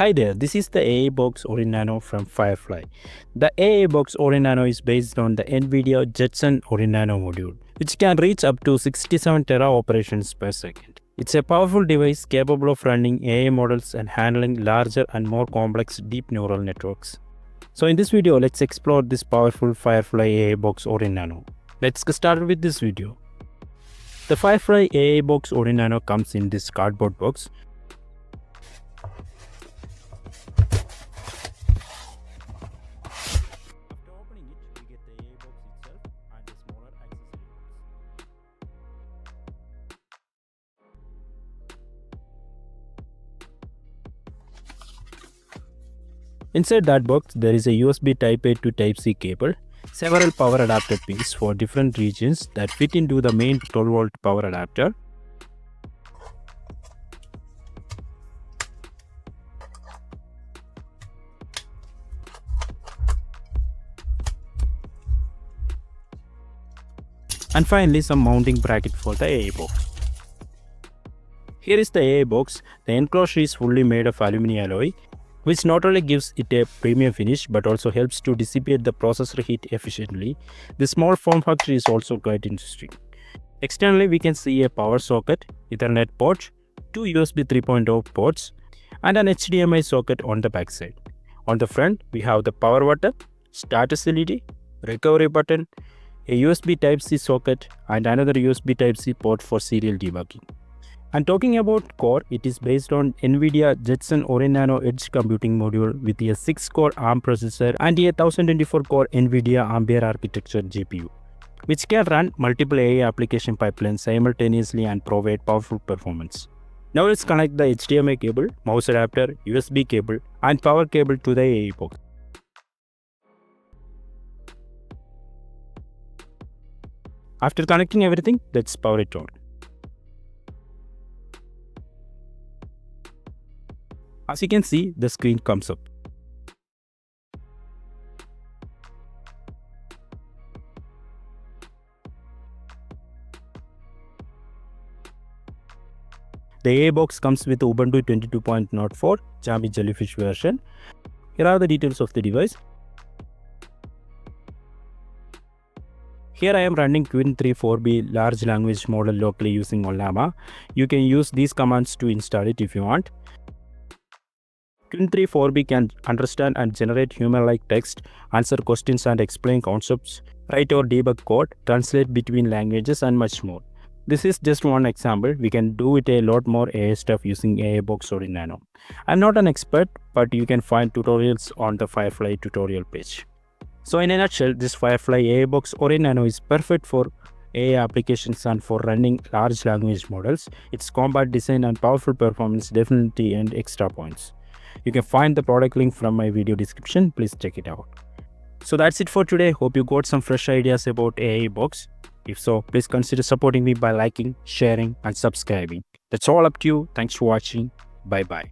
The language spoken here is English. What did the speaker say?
Hi there, this is the AiBOX Orin Nano from Firefly. The AiBOX Orin Nano is based on the Nvidia Jetson Orin Nano module, which can reach up to 67 tera operations per second. It's a powerful device capable of running AI models and handling larger and more complex deep neural networks. So in this video, let's explore this powerful Firefly AiBOX Orin Nano. Let's get started with this video. The Firefly AiBOX Orin Nano comes in this cardboard box. Inside that box, there is a USB Type-A to Type-C cable, several power adapter pins for different regions that fit into the main 12-volt power adapter, and finally some mounting bracket for the AiBOX. Here is the AiBOX. The enclosure is fully made of aluminum alloy, which not only gives it a premium finish but also helps to dissipate the processor heat efficiently. The small form factor is also quite interesting. Externally, we can see a power socket, Ethernet port, two USB 3.0 ports, and an HDMI socket on the backside. On the front, we have the power button, status LED, recovery button, a USB Type-C socket, and another USB Type-C port for serial debugging. And talking about core, it is based on Nvidia Jetson Orin Nano Edge computing module with a 6-core ARM processor and a 1024-core Nvidia Ampere architecture GPU, which can run multiple AI application pipelines simultaneously and provide powerful performance. Now let's connect the HDMI cable, mouse adapter, USB cable, and power cable to the AiBOX. After connecting everything, let's power it on. As you can see, the screen comes up. The AiBOX comes with Ubuntu 22.04 Jammy Jellyfish version. Here are the details of the device. Here I am running Qwen 3.4b large language model locally using Ollama. You can use these commands to install it if you want. Qwen 3.4b can understand and generate human-like text, answer questions and explain concepts, write or debug code, translate between languages, and much more. This is just one example. We can do it a lot more AI stuff using AiBOX Orin Nano. I'm not an expert, but you can find tutorials on the Firefly tutorial page. So in a nutshell, this Firefly AiBOX Orin Nano is perfect for AI applications and for running large language models. Its compact design and powerful performance definitely earned extra points. You can find the product link from my video description. Please check it out. So that's it for today. Hope you got some fresh ideas about AiBOX. If so, please consider supporting me by liking, sharing, and subscribing. That's all up to you. Thanks for watching. Bye bye.